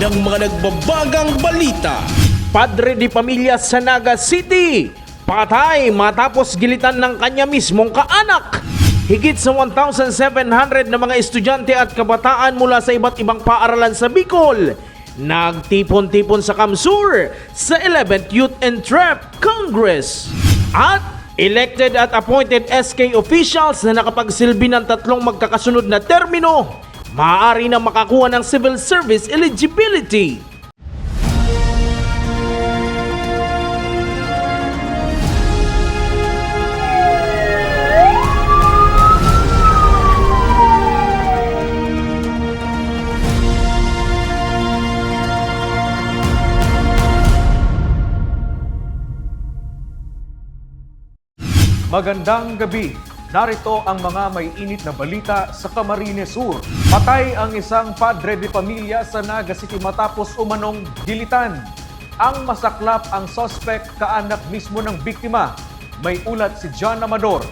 ng mga nagbabagang balita. Padre de pamilya sa Naga City, patay matapos gilitan ng kanya mismong kaanak. Higit sa 1,700 na mga estudyante at kabataan mula sa iba't ibang paaralan sa Bicol nagtipon-tipon sa Kamsur sa 11th Youth Entrep Congress. At elected at appointed SK officials na nakapagsilbi ng tatlong magkakasunod na termino, maaari na makakuha ng civil service eligibility. Magandang gabi. Narito ang mga may init na balita sa Camarines Sur. Patay ang isang padre de pamilya sa Naga City matapos umanong gilitan. Ang masaklap ang suspect, kaanak mismo ng biktima. May ulat si John Amador.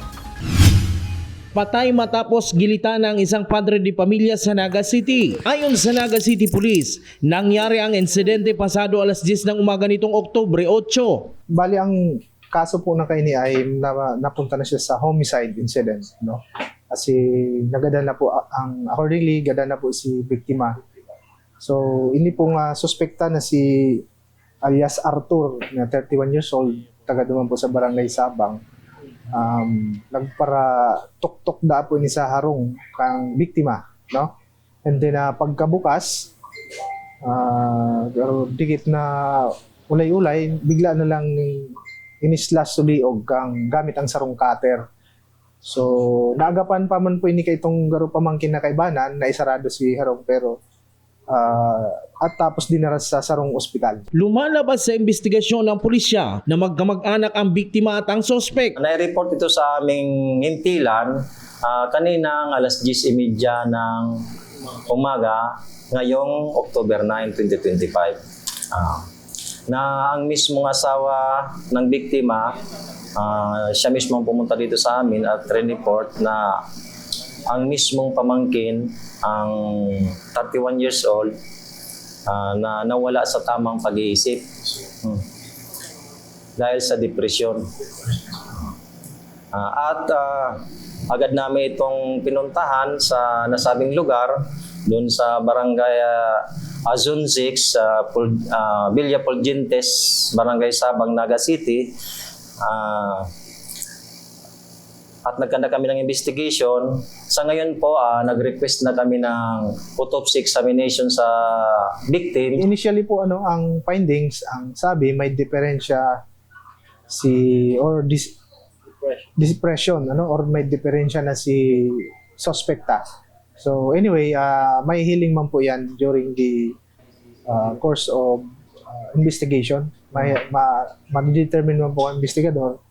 Patay matapos gilitan ng isang padre de pamilya sa Naga City. Ayon sa Naga City Police, nangyari ang insidente pasado alas 10 ng umaga nitong Oktubre 8. Bali, ang kaso po na kaini ay napunta na siya sa homicide incident, no? Kasi nagada na po accordingly gada na po si biktima. So ini pong suspekta na si alias Arthur na 31 years old, taga duman po sa Barangay Sabang. Nagpara tok-tok da po ni sa harong kang biktima, no? And then pagkabukas dikit na ulay-ulay, bigla na lang inislas suliog kang gamit ang sarong cutter. So, naagapan pa man po ini kay itong garo pamangkin na kaibanan na isarado si Harong pero at tapos dinaras sa sarong ospital. Lumalabas sa investigasyon ng pulisya na magkamag-anak ang biktima at ang sospek. Na-report ito sa aming hintilan kaninang alas 10:30 ng umaga ngayong October 9, 2025. Na ang mismong asawa ng biktima, siya mismong pumunta dito sa amin at report na ang mismong pamangkin, ang 31 years old, na nawala sa tamang pag-iisip dahil sa depresyon. At agad namin itong pinuntahan sa nasabing lugar, doon sa barangay Azon 6, Villa Fulgentes, Barangay Sabang, Naga City. At nagkanda kami ng investigation. Sa ngayon po, nag-request na kami ng autopsy examination sa victim. Initially po ang findings, ang sabi may diferensya or depression or may diferensya na si suspekta. So anyway, may healing man po yan during the course of investigation. Ma-determine man po ang investigador.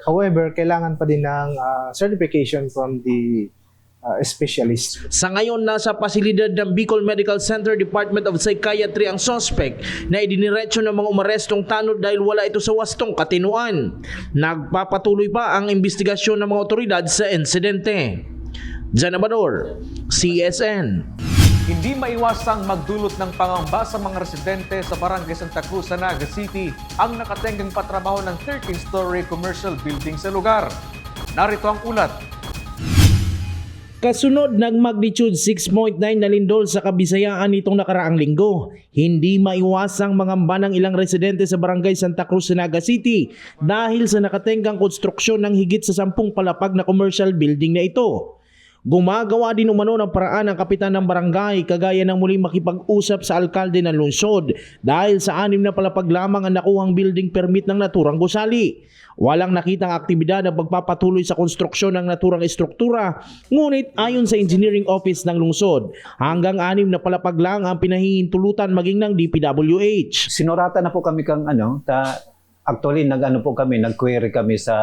However, kailangan pa din ng certification from the specialist. Sa ngayon, nasa pasilidad ng Bicol Medical Center Department of Psychiatry ang suspect na idiniretso ng mga umarestong tanod dahil wala ito sa wastong katinuan. Nagpapatuloy pa ang investigasyon ng mga otoridad sa insidente. John Amador, CSN. Hindi maiwasang magdulot ng pangamba sa mga residente sa Barangay Santa Cruz sa Naga City ang nakatenggang patrabaho ng 13-story commercial building sa lugar. Narito ang ulat. Kasunod ng magnitude 6.9 na lindol sa Kabisayaan nitong nakaraang linggo, hindi maiwasang mangamba ng ilang residente sa Barangay Santa Cruz sa Naga City dahil sa nakatenggang konstruksyon ng higit sa 10 palapag na commercial building na ito. Gumagawa din umano ng paraan ang kapitan ng barangay kagaya ng muling makipag-usap sa alkalde ng lungsod dahil sa 6 na palapag lamang ang nakuhang building permit ng naturang gusali. Walang nakitang aktibidad ng pagpapatuloy sa konstruksyon ng naturang estruktura, ngunit ayon sa engineering office ng lungsod, hanggang 6 na palapag lang ang pinahihintulutan maging ng DPWH. Sinurata na po kami actually nag-query kami sa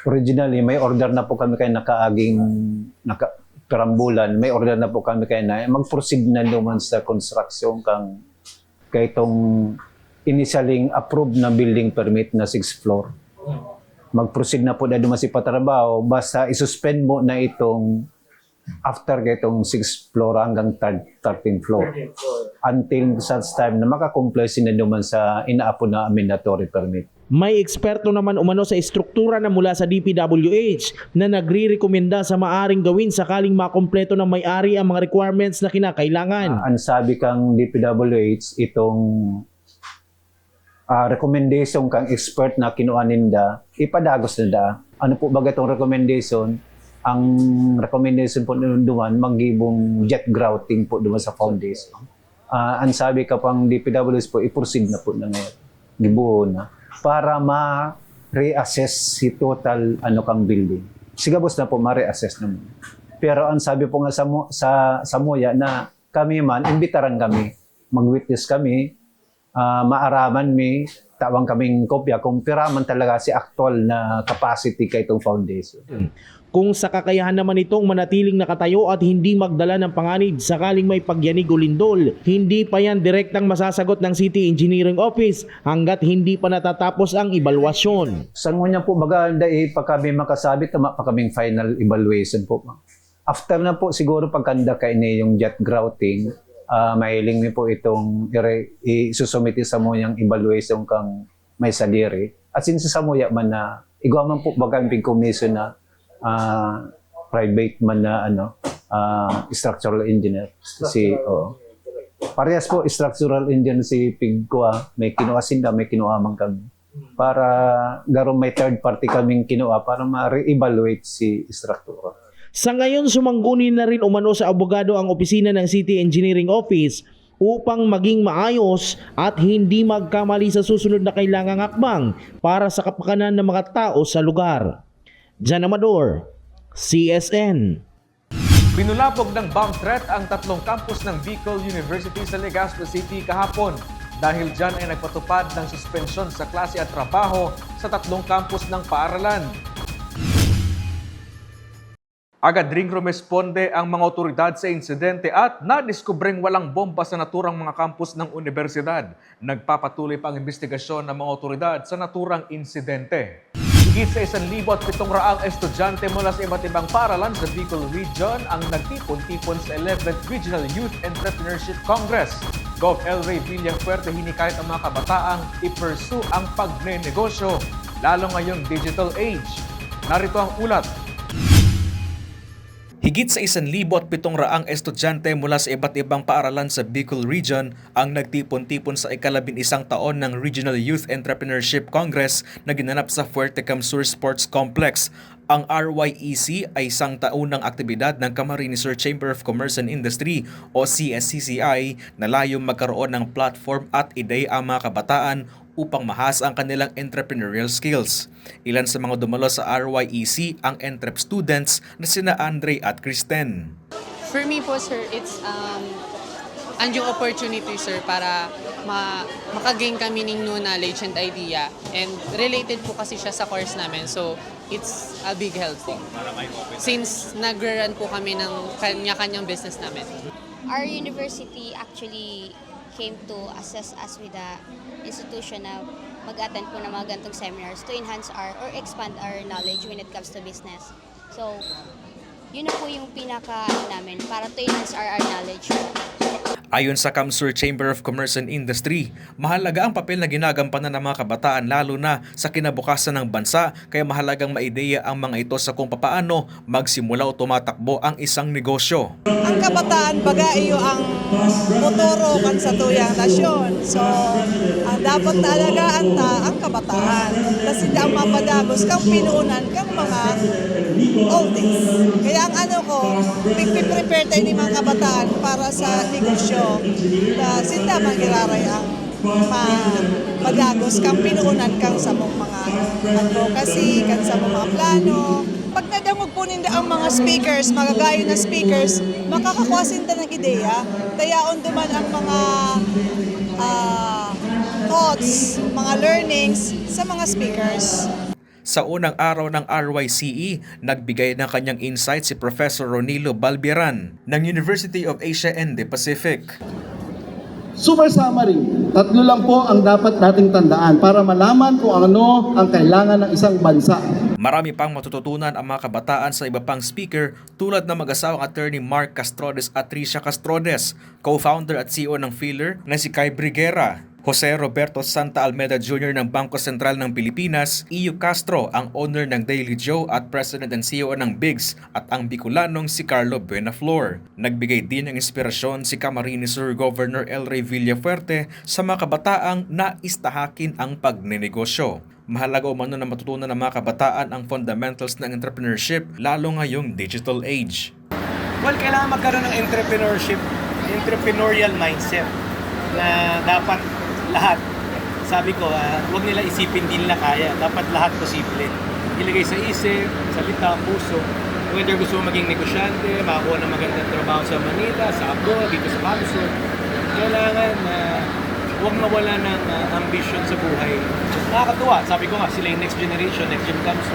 originally, may order na po kami kayo perambulan, may order na po kami kayo na mag-proceed na naman sa construction kay itong initially approved na building permit na 6th floor. Mag-proceed na po na duman si patrabaho, basta isuspend mo na itong after itong 6th floor hanggang 13th floor. Until such time na makakomply sila naman sa inaapo na mandatory permit. May eksperto naman umano sa estruktura na mula sa DPWH na nagre-rekomenda sa maaring gawin sakaling makompleto ng may-ari ang mga requirements na kinakailangan. Ang sabi kang DPWH, itong recommendation kang expert na kinuanin da, ipadagos na da. Ano po ba itong recommendation? Ang recommendation po duman, maggibong jet grouting po duman sa foundation. Ang sabi ka pang DPWH po, i-proceed na po na ngayon. Gibuo na. Para ma-reassess si total kang building. Sigabos na po ma-reassess naman. Pero ang sabi po nga sa Moya na kami man, imbitaran kami. Mag-witness kami, maaraman mi, tawang kaming kopya kung piraman talaga si actual na capacity kay itong foundation. Kung sa kakayahan naman itong manatiling nakatayo at hindi magdala ng panganib sakaling may pagyanig o lindol, hindi pa yan direktang masasagot ng City Engineering Office hanggat hindi pa natatapos ang ebalwasyon. Sa ngunya po, baga, pa kami makasabit, pa kaming final evaluation po. After na po, siguro pagkanda kayo yung jet grouting, mahiling niyo po itong isusumiti sa mo yung evaluation kang may saliri. At since sa muya man na, igawa man po baga yung commission na private man na structural engineer. Parehas po structural engineer si Pigkwa, may kinuha sila, may kinuha man kami. Para garong may third party kaming kinuha para ma-re-evaluate si structural. Sa ngayon, sumanggunin na rin umano sa abogado ang opisina ng City Engineering Office upang maging maayos at hindi magkamali sa susunod na kailangang hakbang para sa kapakanan ng mga tao sa lugar. Jan Amador, CSN. Binulabog ng bomb threat ang 3 campus ng Bicol University sa Legazpi City kahapon. Dahil dyan ay nagpatupad ng suspensyon sa klase at trabaho sa 3 campus ng paaralan. Agad ring rumesponde ang mga otoridad sa insidente at nadiskubreng walang bomba sa naturang mga kampus ng universidad. Nagpapatuloy pa ang investigasyon ng mga otoridad sa naturang insidente. Higit sa 1,700 estudyante mula sa iba't ibang paaralan sa Bicol Region ang nagtipon-tipon sa 11th Regional Youth Entrepreneurship Congress. Gov. L. Ray Villafuerte hinikayat ang mga kabataang i-pursue ang pagnenegosyo, lalo ngayong digital age. Narito ang ulat. Higit sa 1,700 estudyante mula sa iba't ibang paaralan sa Bicol Region ang nagtipon-tipon sa ika-11 taon ng Regional Youth Entrepreneurship Congress na ginanap sa Fuerte Camsur Sports Complex. Ang RYEC ay isang taunang aktibidad ng Camarines Sur Chamber of Commerce and Industry o CSCCI na layong magkaroon ng platform at ideya ang mga kabataan upang mahasa ang kanilang entrepreneurial skills. Ilan sa mga dumalo sa RYEC ang entrep students na sina Andre at Kristen. For me po, sir, it's yung opportunity, sir, para makagain kami ng new knowledge and idea. And related po kasi siya sa course namin. So, it's a big help po. Since nag-run po kami ng kanya-kanyang business namin. Our university actually came to assess us with the institution na mag-attend po ng mga gantong seminars to enhance or expand our knowledge when it comes to business. So, yun na po yung pinaka namin para to enhance our knowledge. Ayon sa Camsur Chamber of Commerce and Industry, mahalaga ang papel na ginagampanan ng mga kabataan lalo na sa kinabukasan ng bansa kaya mahalagang maideya ang mga ito sa kung papaano magsimula o tumatakbo ang isang negosyo. Ang kabataan baga iyo ang futuro kan sa tuyang nasyon. So, ang dapat talagaan ta ang kabataan. Kasi di ang mapadagos kang pinuunan kang mga oldies. Kaya ang ano ko, prepare tayo ni mga kabataan para sa negosyo. Sinda man giraray ang madagos kang pinuunan kang sa mong mga advocacy, kang sa mong mga plano. Pag nadangog po ninda ang mga speakers, magagayo na speakers, makakakuha ng ideya. Dayaon duman ang mga thoughts, mga learnings sa mga speakers. Sa unang araw ng RYCE, nagbigay ng kanyang insight si Professor Ronilo Balbiran ng University of Asia and the Pacific. Super summary, 3 lang po ang dapat nating tandaan para malaman kung ano ang kailangan ng isang bansa. Marami pang matututunan ang mga kabataan sa iba pang speaker tulad ng mag-asawang attorney Mark Castrodes at Tricia Castrodes, co-founder at CEO ng Filler na si Kai Briguera, Jose Roberto Santa Almeda Jr. ng Bangko Sentral ng Pilipinas, Iyo Castro, ang owner ng Daily Joe at President and CEO ng Bigs, at ang Bicolanong si Carlo Buenaflor. Nagbigay din ng inspirasyon si Camarines Sur Governor El Rey Villafuerte sa mga kabataang naistahakin ang pagnenegosyo. Mahalaga umano na matutunan ng mga kabataan ang fundamentals ng entrepreneurship lalo ngayong digital age. Well, kailangan magkaroon ng entrepreneurial mindset na dapat lahat, sabi ko, huwag nila isipin din nila kaya. Dapat lahat posible. Ilagay sa isip, salita, puso. Whether gusto mo maging negosyante, makakuha ng magandang trabaho sa Manila, sa abroad, dito sa Palusot, kailangan huwag mawala ng ambition sa buhay. Nakakatuwa. Sabi ko nga, sila yung next generation, next gen comes.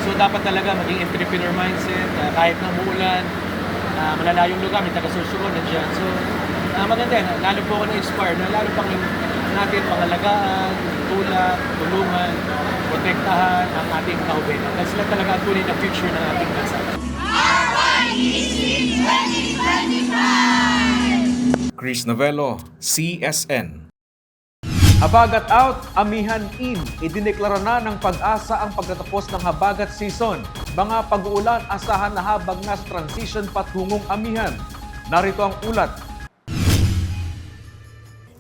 So dapat talaga maging entrepreneur mindset, kahit na umuulan, malalayong lugar, may taga-Sorsogon, nandiyan. So maganda yan. Lalo po ako na-inspire na lalo pang natin pangalagaan, tulungan, protektahan ang ating kaubenan. Kasi sila talaga ang tunay na future ng ating bansa. Chris Novello, CSN. Habagat out, Amihan in. Idineklara na ng Pag-asa ang pagtatapos ng habagat season. Mga pag-uulan asahan na habang nasa transition patungong amihan. Narito ang ulat.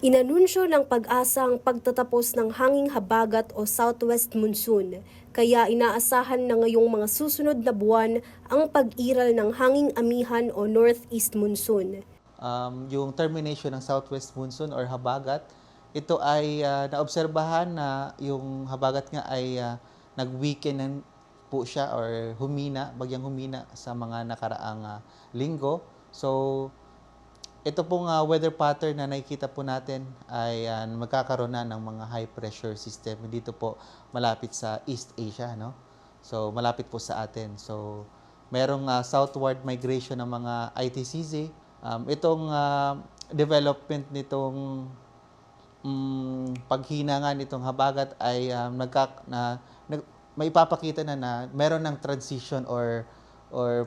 Inanunsyo ng Pag-asa ang pagtatapos ng hanging habagat o southwest monsoon, kaya inaasahan na ngayong mga susunod na buwan ang pag-iral ng hanging amihan o northeast monsoon. Yung termination ng southwest monsoon or habagat, ito ay naobserbahan na yung habagat nga ay nag-weaken po siya or bagyang humina sa mga nakaraang linggo. So, ito pong weather pattern na nakikita po natin ay magkakaroon na ng mga high pressure system dito po malapit sa East Asia, no? So malapit po sa atin. So merong southward migration ng mga ITCZ. Itong development nitong paghina nga nitong habagat ay may ipapakita na meron ng transition or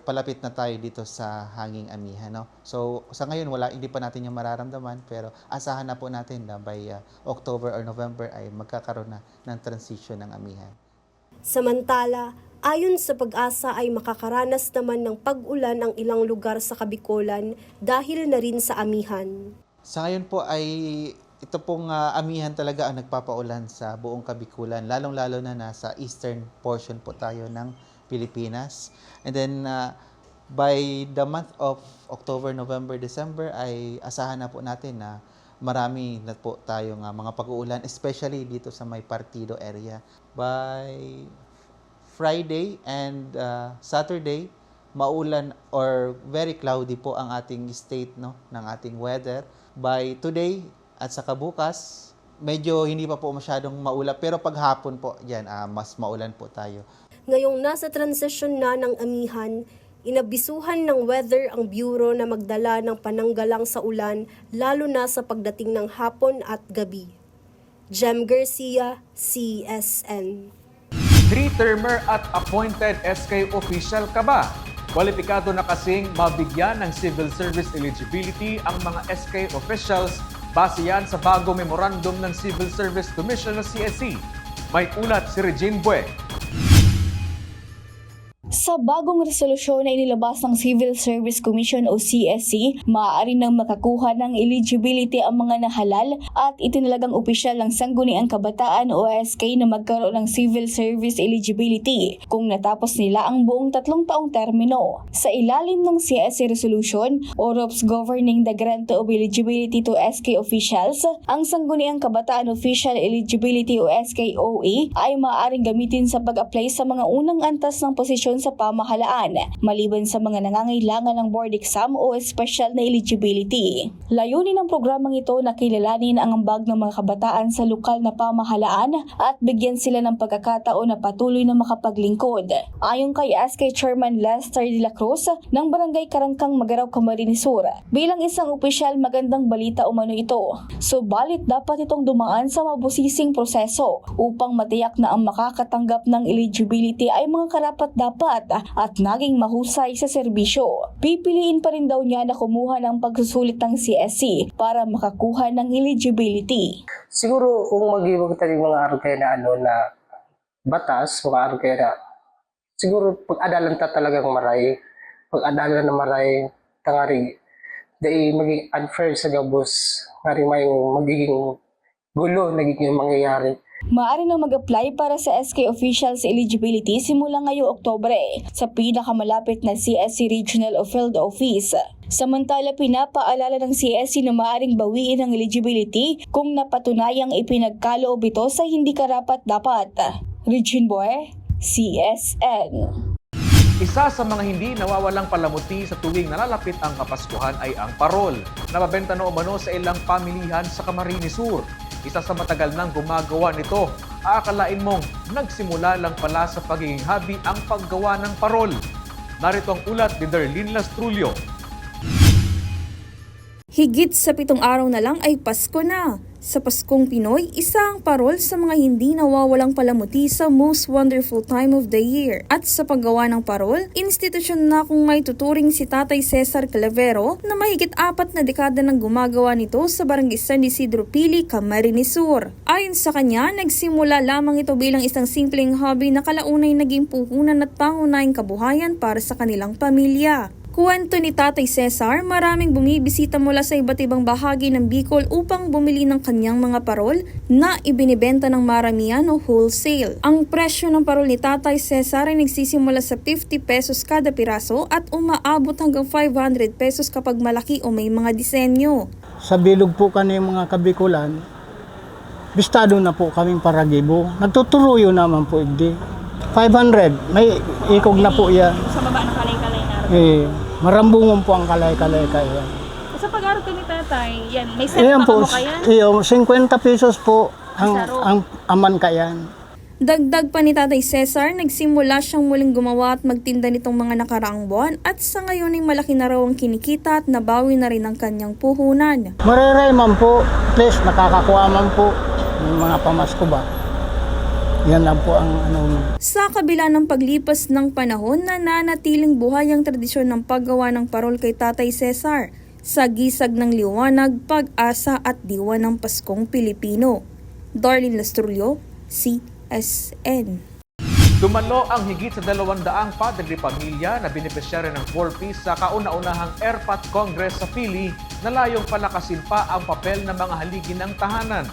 palapit na tayo dito sa hanging amihan, no? So sa ngayon hindi pa natin yung mararamdaman, pero asahan na po natin na by October or November ay magkakaroon na ng transition ng amihan. Samantala, ayon sa Pag-asa ay makakaranas naman ng pag-ulan ang ilang lugar sa Kabikulan dahil na rin sa amihan. Sa ngayon po ay ito pong amihan talaga ang nagpapaulan sa buong Kabikulan, lalong-lalo na nasa eastern portion po tayo ng Pilipinas. And then by the month of October, November, December ay asahan na po natin na marami na po tayong mga pag-uulan, especially dito sa may Partido area. By Friday and Saturday, maulan or very cloudy po ang ating state, no, ng ating weather. By today at saka bukas, medyo hindi pa po masyadong maulap, pero paghapon po yan, mas maulan po tayo. Ngayong nasa transition na ng amihan, inabisuhan ng weather ang bureau na magdala ng pananggalang sa ulan lalo na sa pagdating ng hapon at gabi. Jem Garcia, CSN. 3-termer at appointed SK official ka ba? Kwalipikado na kasing mabigyan ng civil service eligibility ang mga SK officials base yan sa bago memorandum ng Civil Service Commission o CSC. May ulat si Regine Bue. Sa bagong resolusyon na inilabas ng Civil Service Commission o CSC, maaari nang makakuha ng eligibility ang mga nahalal at itinalagang opisyal ng Sangguniang Kabataan o SK na magkaroon ng civil service eligibility kung natapos nila ang buong 3 taong termino. Sa ilalim ng CSC resolution o ROPS governing the grant of eligibility to SK officials, ang Sangguniang Kabataan Official Eligibility o SKOE ay maaaring gamitin sa pag-apply sa mga unang antas ng posisyon posisyon sa pamahalaan, maliban sa mga nangangailangan ng board exam o special na eligibility. Layunin ng programang ito na kilalanin ang ambag ng mga kabataan sa lokal na pamahalaan at bigyan sila ng pagkakataon na patuloy na makapaglingkod. Ayon kay SK Chairman Lester de la Cruz ng Barangay Karangkang, Magaraw, Camarines Sur, bilang isang opisyal, magandang balita umano ito. Subalit dapat itong dumaan sa mabusising proseso upang matiyak na ang makakatanggap ng eligibility ay mga karapat-dapat at naging mahusay sa serbisyo. Pipiliin pa rin daw niya na kumuha ng pagsusulit ng CSC para makakuha ng eligibility. Siguro kung mag-iwag tayo ng mga araw kayo na na batas, mga araw kayo na siguro pag-adalan ta talagang maray, pag-adalan na maray, tangari, dahil maging unfair sa gabos, ngari may magiging gulo, nagiging mangyayari. Maaari nang mag-apply para sa SK Officials Eligibility simula ngayong Oktubre sa pinakamalapit na CSC Regional o Field Office. Samantala, pinapaalala ng CSC na maaaring bawiin ang eligibility kung napatunayang ipinagkaloob ito sa hindi karapat-dapat. Regine Boy, CSN. Isa sa mga hindi nawawalang palamuti sa tuwing nalalapit ang Kapaskuhan ay ang parol. Nababenta na umano sa ilang pamilihan sa Camarines Sur. Isa sa matagal nang gumagawa nito. Aakalain mong nagsimula lang pala sa pagiging hobby ang paggawa ng parol. Narito ang ulat ni Darlene Lastrulio. Higit sa 7 araw na lang ay Pasko na. Sa Paskong Pinoy, isa ang parol sa mga hindi nawawalang palamuti sa most wonderful time of the year. At sa paggawa ng parol, institusyon na kung may tuturing si Tatay Cesar Clavero na mahigit 4 na dekada nang gumagawa nito sa Barangay San Isidro Pili, Camarines Sur. Ayon sa kanya, nagsimula lamang ito bilang isang simpleng hobby na kalaunay naging puhunan at pangunahing kabuhayan para sa kanilang pamilya. Kuwento ni Tatay Cesar, maraming bumibisita mula sa iba't ibang bahagi ng Bicol upang bumili ng kanyang mga parol na ibinibenta ng maramihan o wholesale. Ang presyo ng parol ni Tatay Cesar ay nagsisimula sa 50 pesos kada piraso at umaabot hanggang 500 pesos kapag malaki o may mga disenyo. Sa bilog po kami mga kabikulan, bistado na po kaming paragibo. Nagtutuloyo naman po hindi. 500, may ikog na po yan. Sa baba ng kalay-kalay na Marambungon po ang kalay-kalay kaya. Sa pag-aaral ko ni Tatay, yan, may set pa mo kaya? 50 pesos po ang aman kayan. Dagdag pa ni Tatay Cesar, nagsimula siyang muling gumawa at magtinda nitong mga nakaraang buwan at sa ngayon ay malaki na raw ang kinikita at nabawi na rin ang kanyang puhunan. Mareray man po, at least nakakakuha man po ng mga pamasko ba. Yan lang po ang Sa kabila ng paglipas ng panahon, nananatiling buhay ang tradisyon ng paggawa ng parol kay Tatay Cesar sa gisag ng liwanag, pag-asa at diwa ng Paskong Pilipino. Darlene Lastrulio, CSN. Dumalo ang higit sa 200 padre de pamilya na benepisyaryo ng 4Ps sa kauna-unahang ERPAT Congress sa Pili na layong palakasin pa ang papel ng mga haligi ng tahanan.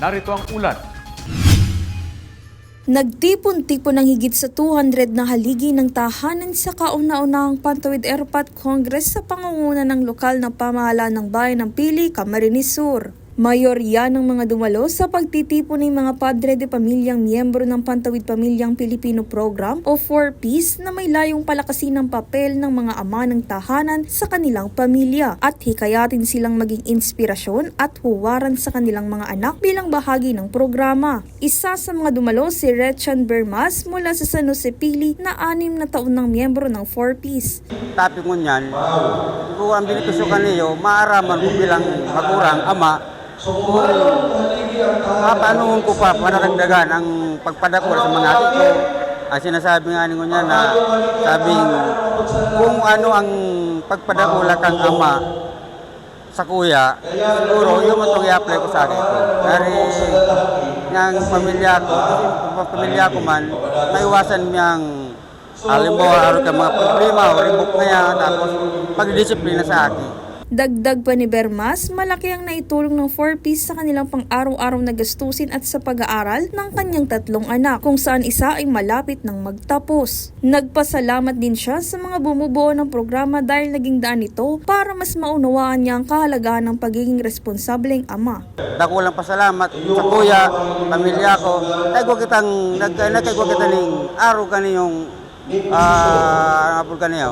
Narito ang ulat. Nagtipon-tipon ng higit sa 200 na haligi ng tahanan sa kauna-unahang Pantawid ERPAT Congress sa pangunguna ng lokal na pamahalaan ng bayan ng Pili, Camarines Sur. Mayorya ng mga dumalo sa pagtitipon ng mga padre de pamilyang miyembro ng Pantawid Pamilyang Pilipino Program o 4Ps na may layong palakasin ang papel ng mga ama ng tahanan sa kanilang pamilya at hikayatin silang maging inspirasyon at huwaran sa kanilang mga anak bilang bahagi ng programa. Isa sa mga dumalo si Rechan Bermas mula sa San Jose Pili na 6 na taon ng miyembro ng 4Ps. Topic mo niyan, kung ang benepisyo kaniyo, maaraman ko bilang magurang ama, kung papaanoon ko pa panaragdagan ang pagpadakol sa mga atik ko. Ang sinasabi nga ninyo niya na sabing kung ano ang pagpadakol kang ama sa kuya, siguro yun mo itong i-apply ko sa akin. Dari ng pamilya ko man, naiwasan niyang halimbawa araw ka mga problema o ribok niya tapos pagdisiplina sa akin. Dagdag pa ni Bermas, malaki ang naitulong ng 4Ps sa kanilang pang-araw-araw na gastusin at sa pag-aaral ng kanyang 3 anak, kung saan isa ay malapit ng magtapos. Nagpasalamat din siya sa mga bumubuo ng programa dahil naging daan ito para mas maunawaan niya ang kahalagahan ng pagiging responsableng ama. Dakulang pasalamat sa kuya, pamilya ko, nagkaigo kita ng araw kaniyong ano po kaniyo,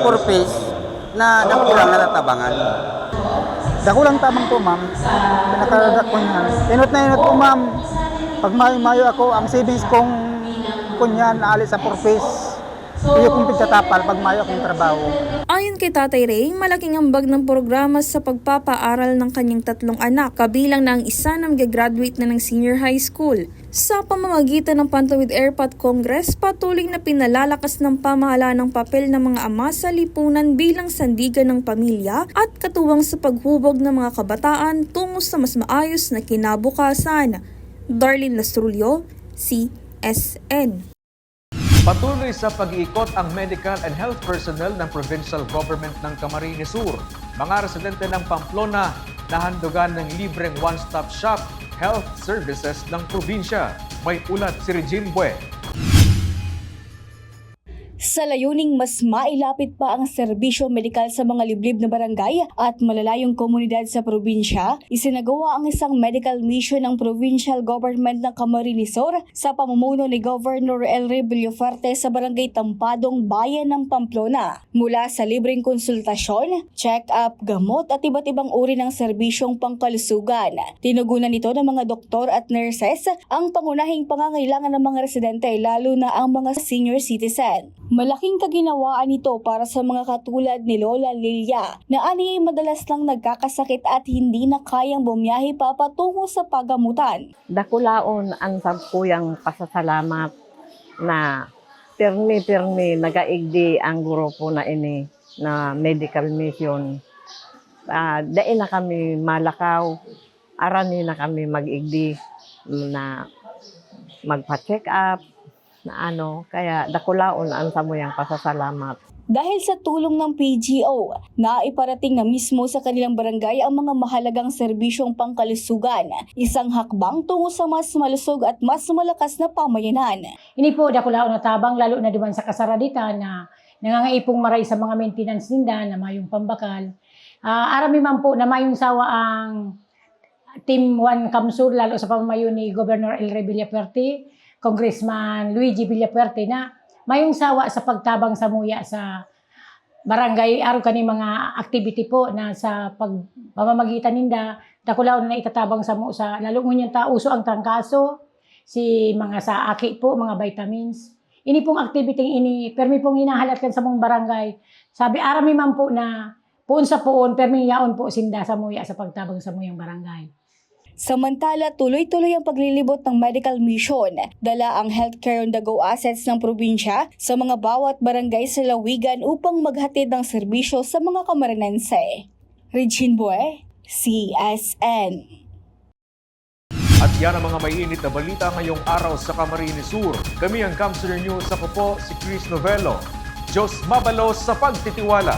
purpose na nakulang natatabangan. Dakulang tamang po, ma'am. Pinakaradak ko niyan. Inot na inot po, ma'am. Pag mayo ako, ang savings kong kunyan naalis sa purpose. Iyo kong pagtatapal pag mayo akong trabaho. Ayon kay Tatay Ray, malaking ambag ng programa sa pagpapaaral ng kanyang 3 anak, kabilang na ang isa na mag-graduate na ng senior high school. Sa pamamagitan ng Pantawid Airpat Congress, patuloy na pinalalakas ng pamahalaan ng papel ng mga ama sa lipunan bilang sandigan ng pamilya at katuwang sa paghubog ng mga kabataan tungo sa mas maayos na kinabukasan. Darlene Lastrulio, CSN. Patuloy sa pag-iikot ang medical and health personnel ng provincial government ng Camarines Sur. Mga residente ng Pamplona nahandugan ng libreng one-stop shop health services ng probinsya. May ulat si Regine Bue. Sa layuning mas mailapit pa ang serbisyo medikal sa mga liblib na barangay at malalayong komunidad sa probinsya, isinagawa ang isang medical mission ng provincial government ng Camarines Sur sa pamumuno ni Governor El Rey Villafarte sa barangay Tampadong, Bayan ng Pamplona. Mula sa libreng konsultasyon, check-up, gamot at iba't ibang uri ng serbisyong pangkalusugan. Tinugunan nito ng mga doktor at nurses ang pangunahing pangangailangan ng mga residente, lalo na ang mga senior citizen. Malaking kaginawaan ito para sa mga katulad ni Lola Lilia na ani ay madalas lang nagkakasakit at hindi na kayang bumiyahe pa patungo sa pagamutan. Dakulaon ang sabkuyang pasasalamat na pirmi nagaigdi ang grupo na ini na medical mission. Dahil na kami malakaw, arani na kami mag-igdi na magpa-check up, na kaya dakulaon ang samuyang pasasalamat. Dahil sa tulong ng PGO, naiparating na mismo sa kanilang barangay ang mga mahalagang serbisyong pangkalusugan, isang hakbang tungo sa mas malusog at mas malakas na pamayanan. Ini po dakulaon na tabang, lalo na diman sa kasaradita na nangangaipong maray sa mga maintenance ninda na mayong pambakal. Arami man po na mayong sawa ang Team 1 Kamsur, lalo sa pamamayo ni Governor El Rey Villafarte, Congressman Luigi Villapuerte na mayong sawa sa pagtabang sa muya sa barangay aron kani mga activity po na sa pamamagitan ninda dakulaw na itatabang sa mo sa lalo ngunyan ta uso ang trangkaso si mga sa aki po mga vitamins ini pong activity ini permi pong hinahalatkan sa mong barangay sabi arami man po na puon sa puon permi yaon po sinda sa muya sa pagtabang sa muyang barangay. Samantala, tuloy-tuloy ang paglilibot ng medical mission. Dala ang healthcare on the go assets ng probinsya sa mga bawat barangay sa lawigan upang maghatid ng serbisyo sa mga Camarinense. Regine Bue, CSN. At yan ang mga mainit na balita ngayong araw sa Camarines Sur. Kami ang Kamsur News. Ako po si Chris Novelo. Diyos mabalos sa pagtitiwala.